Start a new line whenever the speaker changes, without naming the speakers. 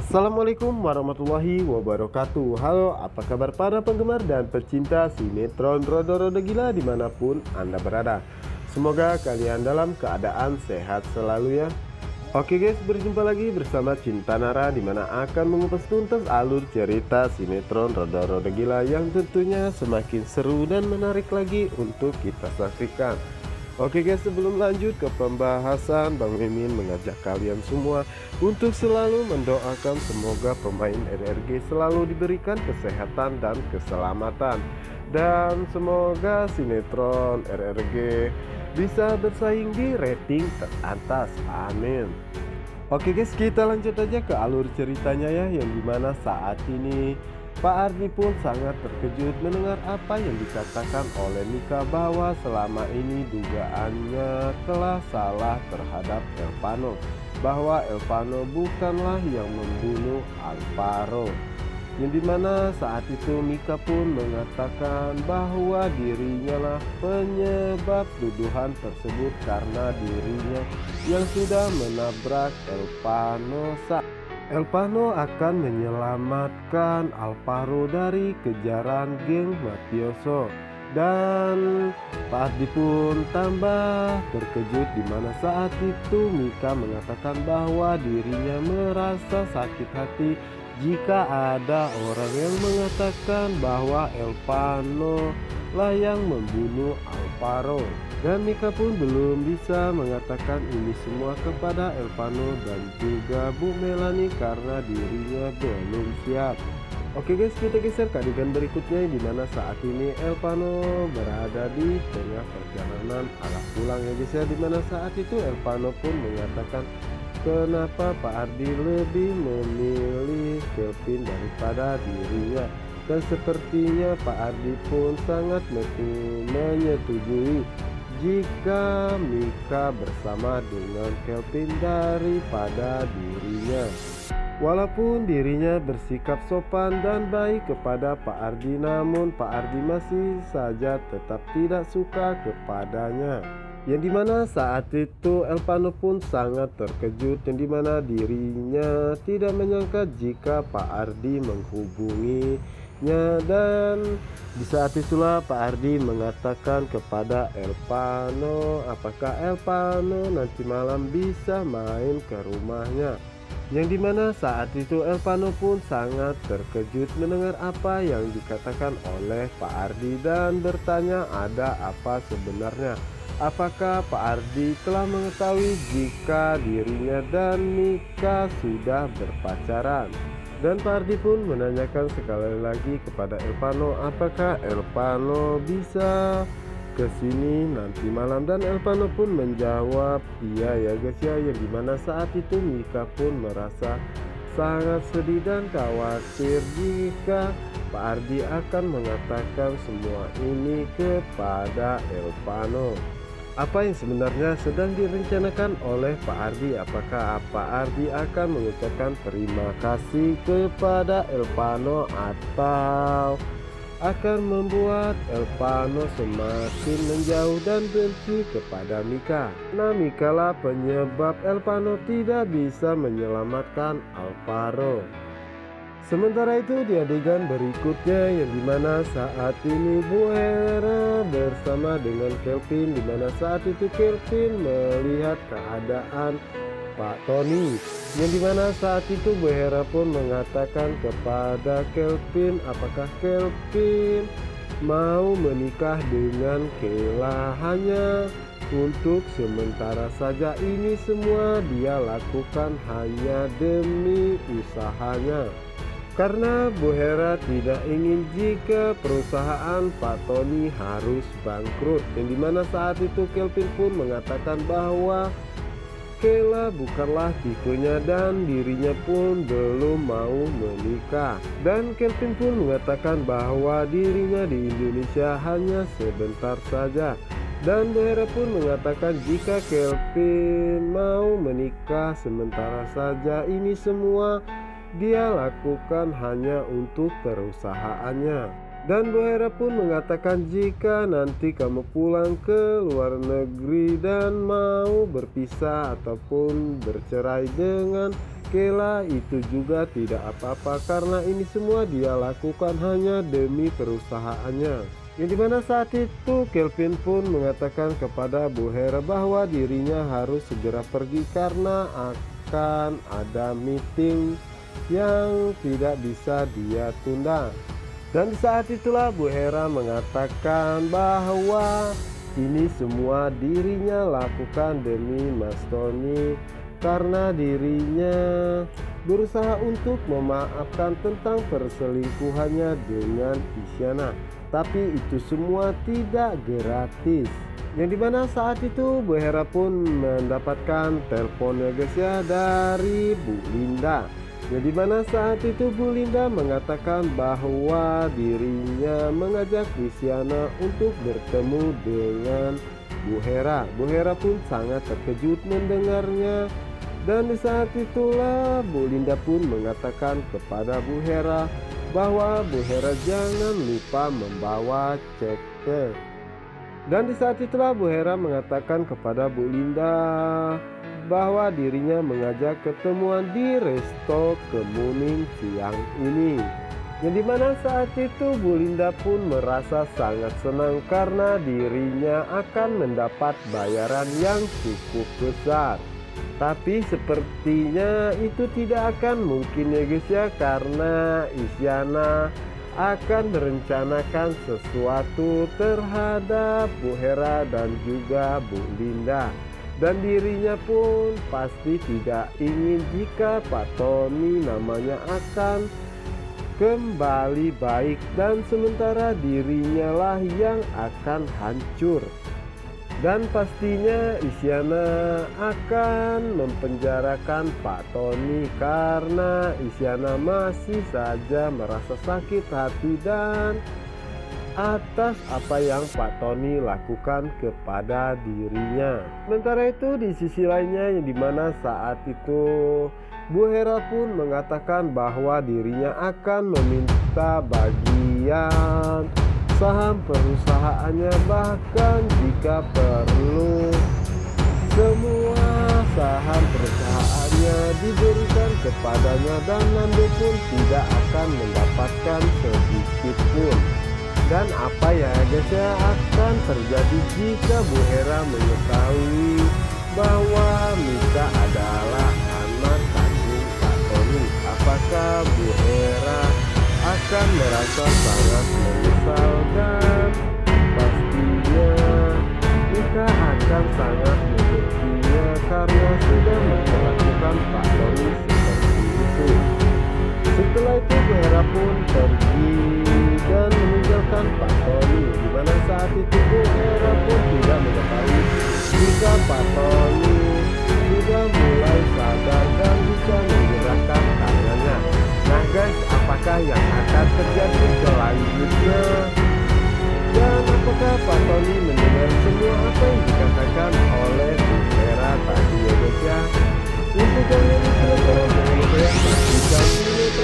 Assalamualaikum warahmatullahi wabarakatuh. Halo, apa kabar para penggemar dan pecinta sinetron Rodo-Rodo Gila dimanapun Anda berada. Semoga kalian dalam keadaan sehat selalu ya. Oke guys, berjumpa lagi bersama Cinta Nara, dimana akan mengupas tuntas alur cerita sinetron Rodo-Rodo Gila yang tentunya semakin seru dan menarik lagi untuk kita saksikan. Oke guys, sebelum lanjut ke pembahasan, Bang Mimin mengajak kalian semua untuk selalu mendoakan semoga pemain RRG selalu diberikan kesehatan dan keselamatan, dan semoga sinetron RRG bisa bersaing di rating teratas. Amin. Oke guys, kita lanjut aja ke alur ceritanya ya, yang dimana saat ini Pak Ardi pun sangat terkejut mendengar apa yang dikatakan oleh Mika bahwa selama ini dugaannya telah salah terhadap Elvano, bahwa Elvano bukanlah yang membunuh Alvaro. Yang dimana saat itu Mika pun mengatakan bahwa dirinya lah penyebab tuduhan tersebut karena dirinya yang sudah menabrak Elvano akan menyelamatkan Alvaro dari kejaran geng mafioso. Dan Pak Ardi pun tambah terkejut dimana saat itu Mika mengatakan bahwa dirinya merasa sakit hati jika ada orang yang mengatakan bahwa Elvano lah yang membunuh Alvaro. Dan Mika pun belum bisa mengatakan ini semua kepada Elvano dan juga Bu Melanie karena dirinya belum siap. Oke guys, kita geser ke adegan berikutnya di mana saat ini Elvano berada di tengah perjalanan arah pulang ya guys ya, di mana saat itu Elvano pun mengatakan kenapa Pak Ardi lebih memilih Kelvin daripada dirinya. Dan sepertinya Pak Ardi pun sangat menyetujui jika Mika bersama dengan Kelvin daripada dirinya. Walaupun dirinya bersikap sopan dan baik kepada Pak Ardi, namun Pak Ardi masih saja tetap tidak suka kepadanya. Yang dimana saat itu Elvano pun sangat terkejut, yang dimana dirinya tidak menyangka jika Pak Ardi menghubunginya. Dan di saat itulah Pak Ardi mengatakan kepada Elvano apakah Elvano nanti malam bisa main ke rumahnya. Yang dimana saat itu Elvano pun sangat terkejut mendengar apa yang dikatakan oleh Pak Ardi dan bertanya ada apa sebenarnya. Apakah Pak Ardi telah mengetahui jika dirinya dan Mika sudah berpacaran? Dan Pak Ardi pun menanyakan sekali lagi kepada Elvano apakah Elvano bisa kesini nanti malam. Dan Elvano pun menjawab iya ya guys ya, yang dimana saat itu Mika pun merasa sangat sedih dan khawatir jika Pak Ardi akan mengatakan semua ini kepada Elvano. Apa yang sebenarnya sedang direncanakan oleh Pak Ardi? Apakah Pak Ardi akan mengucapkan terima kasih kepada Elvano atau akan membuat Elvano semakin menjauh dan benci kepada Mika? Nah, Mika lah penyebab Elvano tidak bisa menyelamatkan Alvaro. Sementara itu di adegan berikutnya yang dimana saat ini Bu Hera bersama dengan Kelvin, dimana saat itu Kelvin melihat keadaan Pak Tony, yang dimana saat itu Bu Hera pun mengatakan kepada Kelvin apakah Kelvin mau menikah dengan Kayla hanya untuk sementara saja. Ini semua dia lakukan hanya demi usahanya, karena Bu Hera tidak ingin jika perusahaan Pak Tony harus bangkrut. Yang dimana saat itu Kelvin pun mengatakan bahwa Kayla bukanlah tipenya dan dirinya pun belum mau menikah. Dan Kelvin pun mengatakan bahwa dirinya di Indonesia hanya sebentar saja. Dan Bu Hera pun mengatakan jika Kelvin mau menikah sementara saja, ini semua dia lakukan hanya untuk perusahaannya. Dan Bu Hera pun mengatakan jika nanti kamu pulang ke luar negeri dan mau berpisah ataupun bercerai dengan Kela itu juga tidak apa-apa karena ini semua dia lakukan hanya demi perusahaannya. Yang dimana saat itu Kelvin pun mengatakan kepada Bu Hera bahwa dirinya harus segera pergi karena akan ada meeting yang tidak bisa dia tunda. Dan saat itulah Bu Hera mengatakan bahwa ini semua dirinya lakukan demi Mas Tony karena dirinya berusaha untuk memaafkan tentang perselingkuhannya dengan Isyana. Tapi itu semua tidak gratis. Yang dimana saat itu Bu Hera pun mendapatkan teleponnya guys ya dari Bu Linda. Yang dimana saat itu Bu Linda mengatakan bahwa dirinya mengajak Isyana untuk bertemu dengan Bu Hera. Bu Hera pun sangat terkejut mendengarnya. Dan di saat itulah Bu Linda pun mengatakan kepada Bu Hera bahwa Bu Hera jangan lupa membawa ceknya. Dan di saat itulah Bu Hera mengatakan kepada Bu Linda bahwa dirinya mengajak ketemuan di Resto Kemuning siang ini. Yang dimana saat itu Bu Linda pun merasa sangat senang karena dirinya akan mendapat bayaran yang cukup besar. Tapi sepertinya itu tidak akan mungkin ya guys ya, karena Isyana akan merencanakan sesuatu terhadap Bu Hera dan juga Bu Linda. Dan dirinya pun pasti tidak ingin jika Pak Tony namanya akan kembali baik dan sementara dirinya lah yang akan hancur. Dan pastinya Isyana akan mempenjarakan Pak Tony karena Isyana masih saja merasa sakit hati dan atas apa yang Pak Tony lakukan kepada dirinya. Sementara itu di sisi lainnya yang dimana saat itu Bu Hera pun mengatakan bahwa dirinya akan meminta bagian saham perusahaannya, bahkan jika perlu semua saham perusahaannya diberikan kepadanya dan Nando pun tidak akan mendapatkan sedikit pun. Dan apa ya guys ya akan terjadi jika Bu Hera mengetahui bahwa Mika adalah anak kandung Pak Tony? Apakah Bu Hera akan merasa sangat menyesal dan pastinya Mika akan sangat membencinya karena sudah memperlakukan Pak Tony seperti itu. Setelah itu Bu Hera pun pergi dan meninggalkan Pak Tony, di mana saat itu Bu Hera pun tidak mengetahui jika Pak Tony sudah mulai sadar dan bisa menggerakkan tangannya. Nah guys, apakah yang akan terjadi selanjutnya? Dan apakah Pak Tony mendengar semua apa yang dikatakan oleh Bu Hera tadi ya guys ya? Untuk kalian yang sudah saksikan video